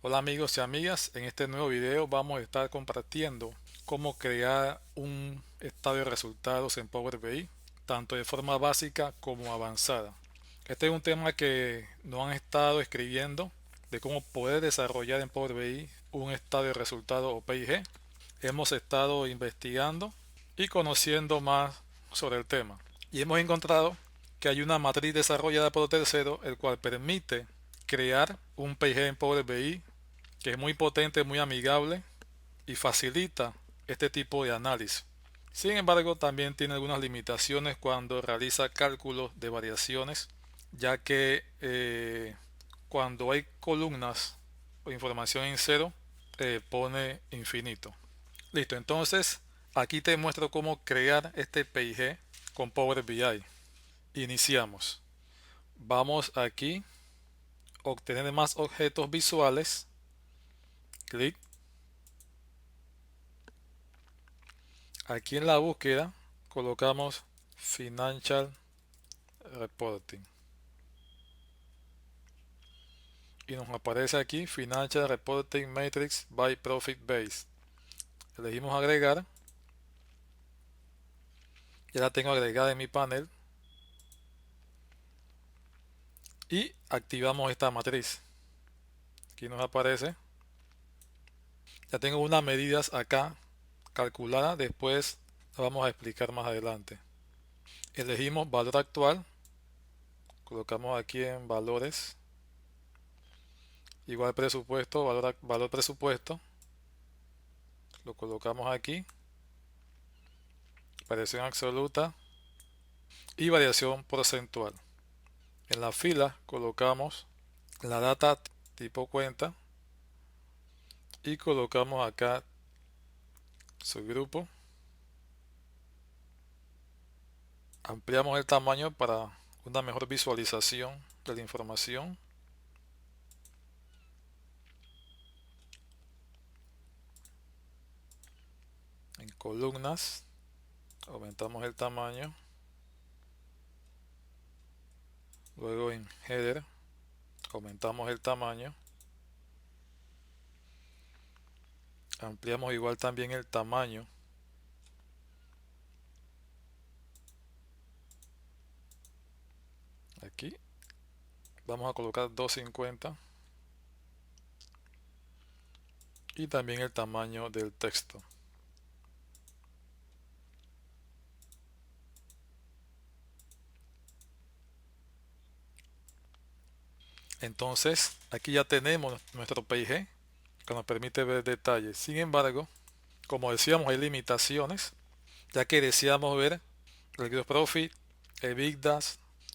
Hola amigos y amigas, en este nuevo video vamos a estar compartiendo cómo crear un estado de resultados en Power BI, tanto de forma básica como avanzada. Este es un tema que nos han estado escribiendo de cómo poder desarrollar en Power BI un estado de resultados o PIG. Hemos estado investigando y conociendo más sobre el tema y hemos encontrado que hay una matriz desarrollada por tercero el cual permite crear un PIG en Power BI que es muy potente, muy amigable y facilita este tipo de análisis. Sin embargo, también tiene algunas limitaciones cuando realiza cálculos de variaciones, ya que cuando hay columnas o información en cero, pone infinito. Listo, entonces aquí te muestro cómo crear este PIG con Power BI. Iniciamos. Vamos aquí, obtener más objetos visuales, clic. Aquí en la búsqueda colocamos Financial Reporting y nos aparece aquí Financial Reporting Matrix by Profit Base. Elegimos agregar, ya la tengo agregada en mi panel y activamos esta matriz. Aquí nos aparece, ya tengo unas medidas acá calculadas, después la vamos a explicar más adelante. Elegimos valor actual, colocamos aquí en valores, igual presupuesto, valor presupuesto, lo colocamos aquí, variación absoluta y variación porcentual. En la fila colocamos la data tipo cuenta y colocamos acá subgrupo. Ampliamos el tamaño para una mejor visualización de la información. En columnas aumentamos el tamaño. Luego en header aumentamos el tamaño. Ampliamos igual también el tamaño. Aquí vamos a colocar 250 y también el tamaño del texto. Entonces aquí ya tenemos nuestro PIG que nos permite ver detalles. Sin embargo, como decíamos, hay limitaciones, ya que deseamos ver el gross profit, EBITDA,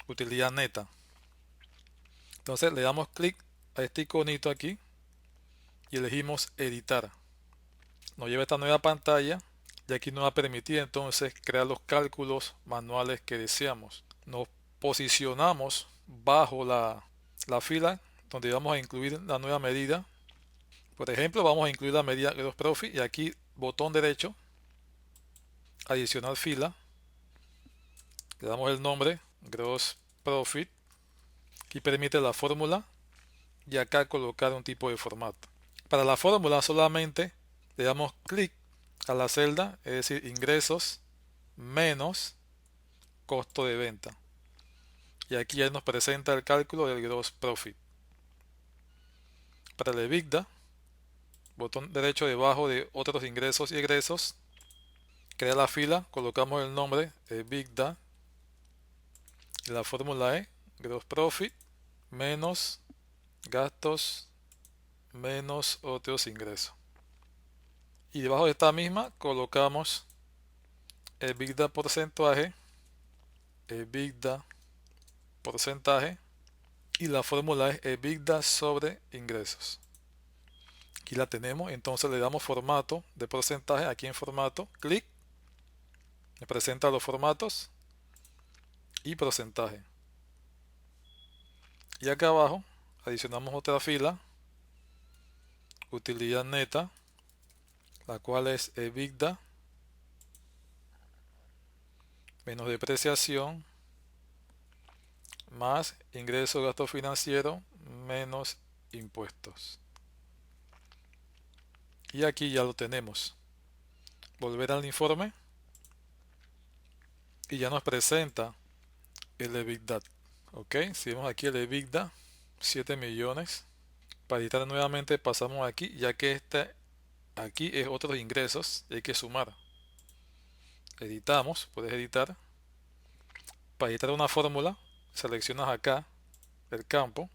utilidad neta. Entonces le damos clic a este iconito aquí y elegimos editar. Nos lleva a esta nueva pantalla y aquí nos va a permitir entonces crear los cálculos manuales que deseamos. Nos posicionamos bajo la fila donde vamos a incluir la nueva medida. Por ejemplo, vamos a incluir la medida gross profit y aquí botón derecho, adicionar fila, le damos el nombre gross profit y permite la fórmula y acá colocar un tipo de formato. Para la fórmula solamente le damos clic a la celda, es decir, ingresos menos costo de venta. Y aquí ya nos presenta el cálculo del gross profit. Para el EBITDA, botón derecho debajo de otros ingresos y egresos, crea la fila, colocamos el nombre EBITDA y la fórmula es gross profit menos gastos menos otros ingresos. Y debajo de esta misma colocamos EBITDA porcentaje, EBITDA porcentaje y la fórmula es EBITDA sobre ingresos. Aquí la tenemos, entonces le damos formato de porcentaje, aquí en formato, clic, me presenta los formatos y porcentaje. Y acá abajo adicionamos otra fila, utilidad neta, la cual es EBITDA menos depreciación más ingreso gasto financiero menos impuestos. Y aquí ya lo tenemos. Volver al informe y ya nos presenta el EBITDA. Ok, si vemos aquí el EBITDA, 7 millones. Para editar nuevamente pasamos aquí, ya que aquí es otros ingresos y hay que sumar. Editamos, puedes editar. Para editar una fórmula, seleccionas acá el campo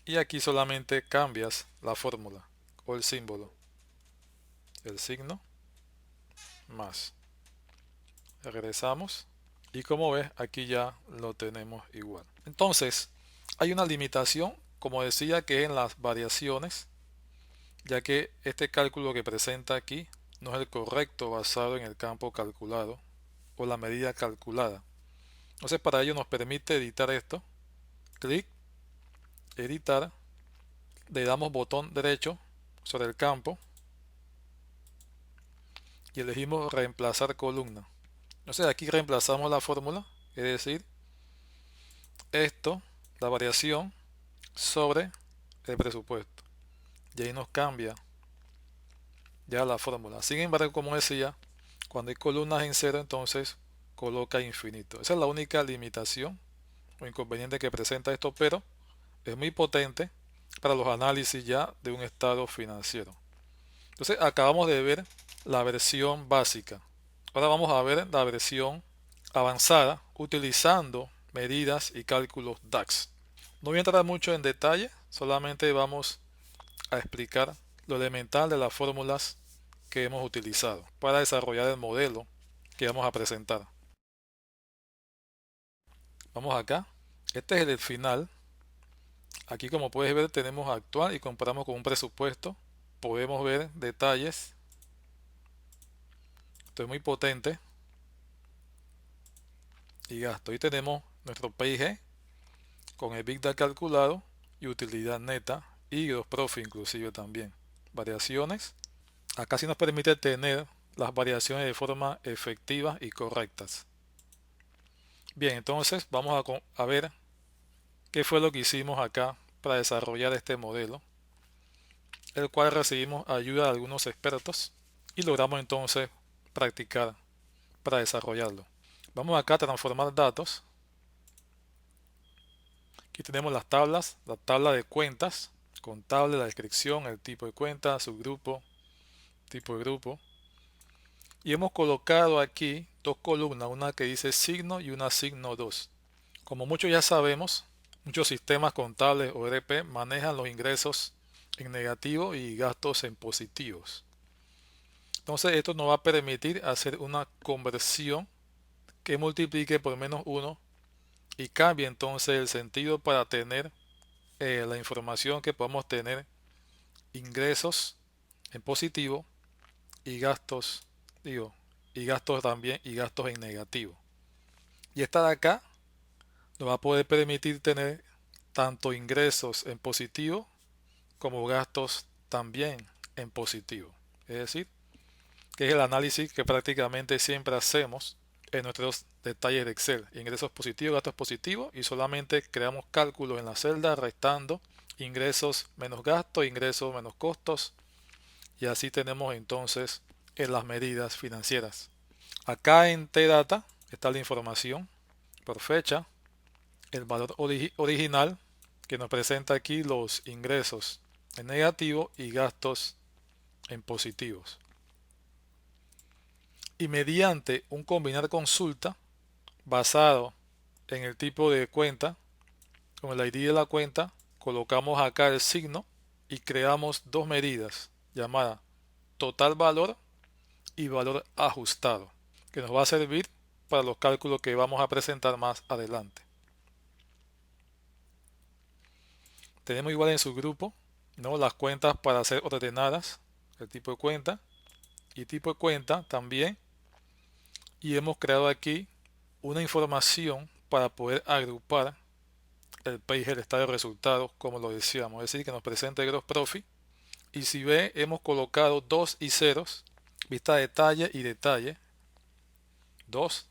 y aquí solamente cambias la fórmula o el símbolo, el signo más. Regresamos y como ves aquí ya lo tenemos igual. Entonces hay una limitación, como decía, que es en las variaciones, ya que este cálculo que presenta aquí no es el correcto basado en el campo calculado o la medida calculada. Entonces para ello nos permite editar esto. Clic, editar, le damos botón derecho sobre el campo y elegimos reemplazar columna. Entonces aquí reemplazamos la fórmula, es decir, esto, la variación sobre el presupuesto. Y ahí nos cambia ya la fórmula. Sin embargo, como decía, cuando hay columnas en cero, entonces coloca infinito. Esa es la única limitación o inconveniente que presenta esto, pero es muy potente para los análisis ya de un estado financiero. Entonces acabamos de ver la versión básica. Ahora vamos a ver la versión avanzada utilizando medidas y cálculos DAX. No voy a entrar mucho en detalle, solamente vamos a explicar lo elemental de las fórmulas que hemos utilizado para desarrollar el modelo que vamos a presentar. Vamos acá. Este es el final. Aquí, como puedes ver, tenemos actual y comparamos con un presupuesto. Podemos ver detalles. Esto es muy potente. Y gasto. Ahí tenemos nuestro PIG con el EBITDA calculado y utilidad neta y gross profit inclusive también. Variaciones. Acá sí nos permite tener las variaciones de forma efectiva y correctas. Bien, entonces vamos a ver qué fue lo que hicimos acá para desarrollar este modelo, el cual recibimos ayuda de algunos expertos y logramos entonces practicar para desarrollarlo. Vamos acá a transformar datos. Aquí tenemos las tablas, la tabla de cuentas, contable, la descripción, el tipo de cuenta, subgrupo, tipo de grupo. Y hemos colocado aquí dos columnas, una que dice signo y una signo 2. Como muchos ya sabemos, muchos sistemas contables o ERP manejan los ingresos en negativo y gastos en positivos. Entonces esto nos va a permitir hacer una conversión que multiplique por menos 1 y cambie entonces el sentido para tener la información que podamos tener ingresos en positivo y gastos, y gastos también y gastos en negativo. Y esta de acá nos va a poder permitir tener tanto ingresos en positivo como gastos también en positivo. Es decir, que es el análisis que prácticamente siempre hacemos en nuestros detalles de Excel. Ingresos positivos, gastos positivos y solamente creamos cálculos en la celda restando ingresos menos gastos, ingresos menos costos y así tenemos entonces en las medidas financieras. Acá en T-Data está la información por fecha, el valor original que nos presenta aquí los ingresos en negativo y gastos en positivos. Y mediante un combinar consulta basado en el tipo de cuenta, con el ID de la cuenta, colocamos acá el signo y creamos dos medidas llamadas total valor y valor ajustado, que nos va a servir para los cálculos que vamos a presentar más adelante. Tenemos igual en su grupo, ¿no?, las cuentas para ser ordenadas, el tipo de cuenta y tipo de cuenta también. Y hemos creado aquí una información para poder agrupar el PIG, el estado de resultados, como lo decíamos, es decir, que nos presenta el gross profit. Y si ve, hemos colocado 2 y ceros, vista detalle y detalle, 2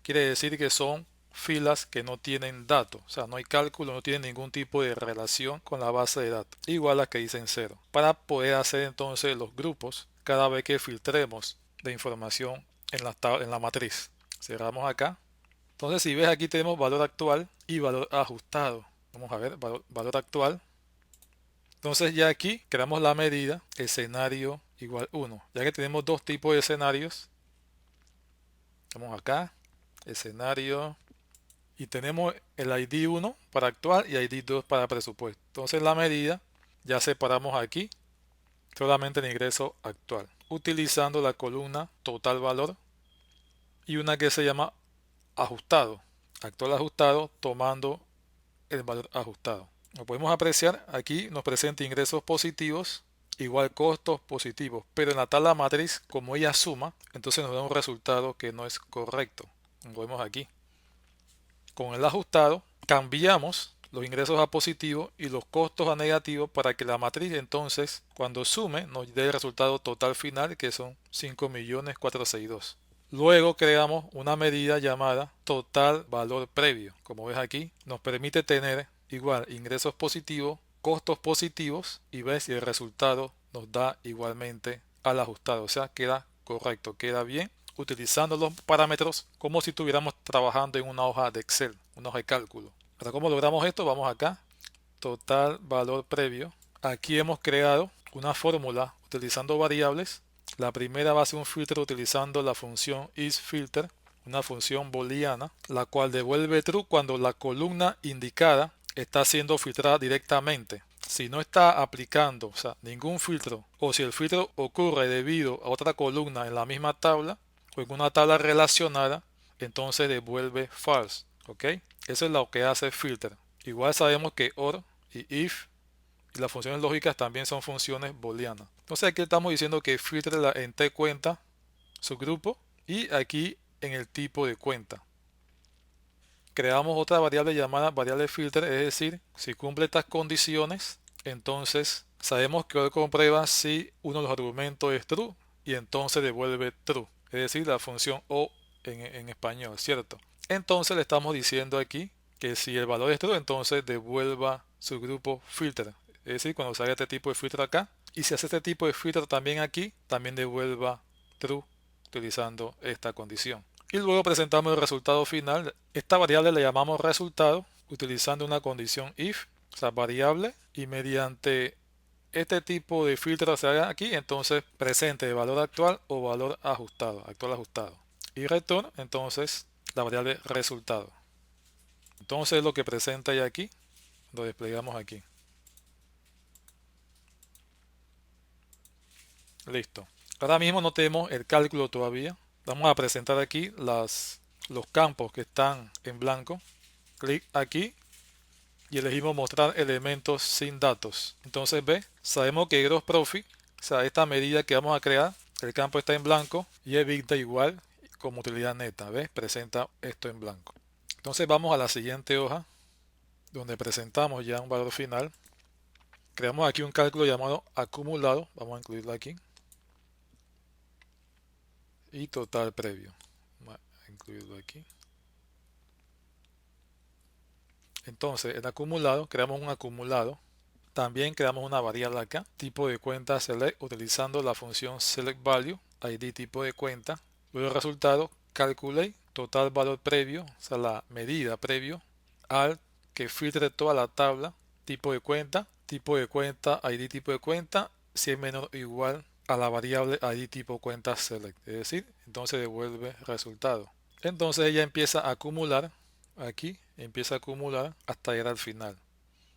quiere decir que son filas que no tienen datos, o sea, no hay cálculo, no tienen ningún tipo de relación con la base de datos, igual a las que dicen cero, para poder hacer entonces los grupos cada vez que filtremos de información en la matriz. Cerramos acá. Entonces, si ves, aquí tenemos valor actual y valor ajustado. Vamos a ver, valor actual. Entonces ya aquí creamos la medida escenario igual 1. Ya que tenemos dos tipos de escenarios. Vamos acá, escenario, y tenemos el ID 1 para actual y ID 2 para presupuesto. Entonces la medida ya separamos aquí solamente el ingreso actual, utilizando la columna total valor y una que se llama ajustado, actual ajustado, tomando el valor ajustado. Como podemos apreciar, aquí nos presenta ingresos positivos igual costos positivos, pero en la tabla matriz, como ella suma, entonces nos da un resultado que no es correcto. Como vemos aquí. Con el ajustado, cambiamos los ingresos a positivos y los costos a negativos para que la matriz entonces, cuando sume, nos dé el resultado total final, que son 5.462.000. Luego creamos una medida llamada total valor previo. Como ves aquí, nos permite tener igual ingresos positivos, costos positivos, y ves si el resultado nos da igualmente al ajustado. O sea, queda correcto, queda bien, utilizando los parámetros como si estuviéramos trabajando en una hoja de Excel, una hoja de cálculo. Ahora, ¿cómo logramos esto? Vamos acá, total valor previo. Aquí hemos creado una fórmula utilizando variables. La primera va a ser un filtro utilizando la función isFilter, una función booleana, la cual devuelve true cuando la columna indicada está siendo filtrada directamente. Si no está aplicando, o sea, ningún filtro, o si el filtro ocurre debido a otra columna en la misma tabla o en una tabla relacionada, entonces devuelve false. ¿Ok? Eso es lo que hace filter. Igual sabemos que or y if y las funciones lógicas también son funciones booleanas. Entonces aquí estamos diciendo que filtre en T cuenta subgrupo y aquí en el tipo de cuenta. Creamos otra variable llamada variable filter, es decir, si cumple estas condiciones, entonces sabemos que hoy comprueba si uno de los argumentos es true y entonces devuelve true, es decir, la función o en español, ¿cierto? Entonces le estamos diciendo aquí que si el valor es true, entonces devuelva su grupo filter, es decir, cuando salga este tipo de filtro acá, y si hace este tipo de filtro también aquí, también devuelva true utilizando esta condición. Y luego presentamos el resultado final. Esta variable le llamamos resultado utilizando una condición if, o sea, variable, y mediante este tipo de filtro se haga aquí, entonces presente valor actual o valor ajustado, actual ajustado. Y return, entonces, la variable resultado. Entonces lo que presenta ya aquí, lo desplegamos aquí. Listo. Ahora mismo no tenemos el cálculo todavía. Vamos a presentar aquí los campos que están en blanco. Clic aquí y elegimos mostrar elementos sin datos. Entonces ve, sabemos que gross profit, o sea, esta medida que vamos a crear, el campo está en blanco y EBITDA igual como utilidad neta. ¿Ves? Presenta esto en blanco. Entonces vamos a la siguiente hoja donde presentamos ya un valor final. Creamos aquí un cálculo llamado acumulado. Vamos a incluirlo aquí. Y total previo. Vamos a incluirlo aquí. Entonces, el acumulado, creamos un acumulado. También creamos una variable acá, tipo de cuenta select, utilizando la función select value, id tipo de cuenta. Luego el resultado, calculate, total valor previo, o sea, la medida previo, al que filtre toda la tabla, tipo de cuenta, id tipo de cuenta, si es menor o igual a la variable id tipo cuenta select, es decir, entonces devuelve resultado. Entonces ella empieza a acumular, aquí empieza a acumular hasta llegar al final.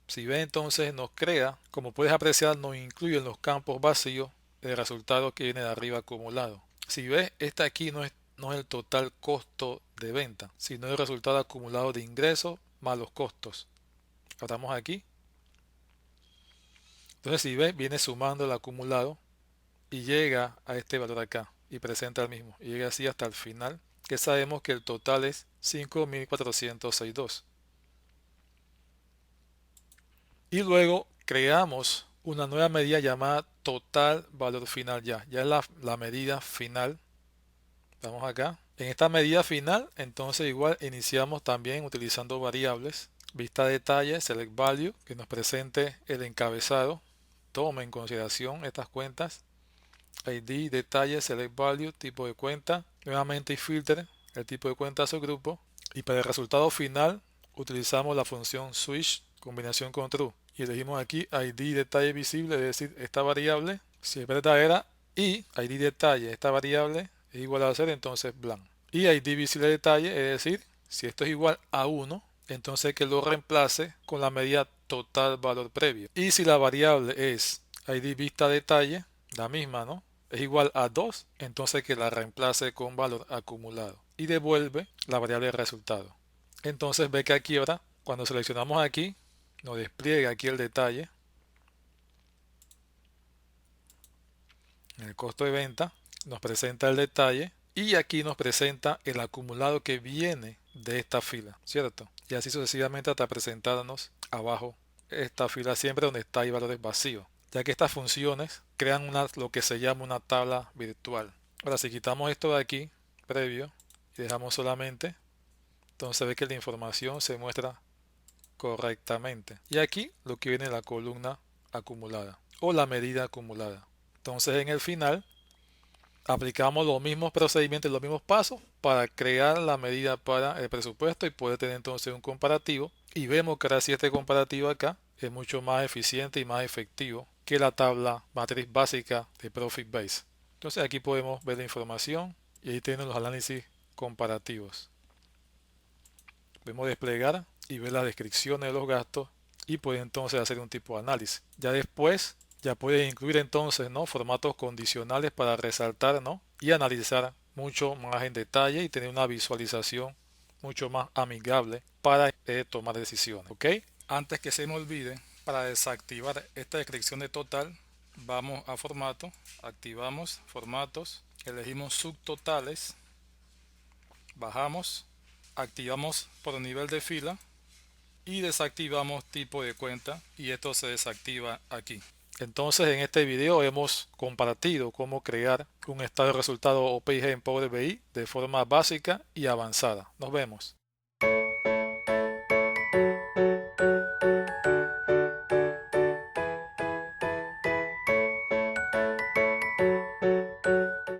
Si ves, entonces nos crea, como puedes apreciar, nos incluye en los campos vacíos el resultado que viene de arriba acumulado. Si ves, este aquí no es el total costo de venta, sino el resultado acumulado de ingresos más los costos. Estamos aquí. Entonces si ves, viene sumando el acumulado y llega a este valor acá y presenta el mismo. Y llega así hasta el final, que sabemos que el total es 5.462. Y luego creamos una nueva medida llamada total valor final ya. Ya es la medida final Vamos acá. En esta medida final, entonces igual iniciamos también utilizando variables. Vista detalle, select value, que nos presente el encabezado. Tome en consideración estas cuentas. ID, detalle, select value, tipo de cuenta. Nuevamente filter, el tipo de cuenta a su grupo. Y para el resultado final utilizamos la función switch combinación con true. Y elegimos aquí ID detalle visible, es decir, esta variable, si es verdadera, y ID detalle, esta variable es igual a 0, entonces blanco. Y ID visible detalle, es decir, si esto es igual a 1, entonces que lo reemplace con la medida total valor previo. Y si la variable es ID vista detalle, la misma, ¿no? Es igual a 2, entonces que la reemplace con valor acumulado. Y devuelve la variable de resultado. Entonces ve que aquí ahora, cuando seleccionamos aquí, nos despliega aquí el detalle. En el costo de venta nos presenta el detalle y aquí nos presenta el acumulado que viene de esta fila, ¿cierto? Y así sucesivamente hasta presentarnos abajo esta fila siempre donde está el valores vacíos, ya que estas funciones crean lo que se llama una tabla virtual. Ahora si quitamos esto de aquí, previo, y dejamos solamente, entonces ve que la información se muestra correctamente. Y aquí lo que viene en la columna acumulada o la medida acumulada. Entonces en el final aplicamos los mismos procedimientos, los mismos pasos para crear la medida para el presupuesto y poder tener entonces un comparativo. Y vemos que ahora sí este comparativo acá es mucho más eficiente y más efectivo que la tabla matriz básica de Profit Base. Entonces aquí podemos ver la información y ahí tenemos los análisis comparativos. Podemos desplegar y ver las descripciones de los gastos y puede entonces hacer un tipo de análisis. Ya después ya puedes incluir entonces, ¿no?, formatos condicionales para resaltar, ¿no?, y analizar mucho más en detalle y tener una visualización mucho más amigable para tomar decisiones. ¿Ok? Antes que se me olvide, para desactivar esta descripción de total, vamos a formato, activamos formatos, elegimos subtotales, bajamos, activamos por nivel de fila y desactivamos tipo de cuenta y esto se desactiva aquí. Entonces en este video hemos compartido cómo crear un estado de resultado OPIG en Power BI de forma básica y avanzada. Nos vemos.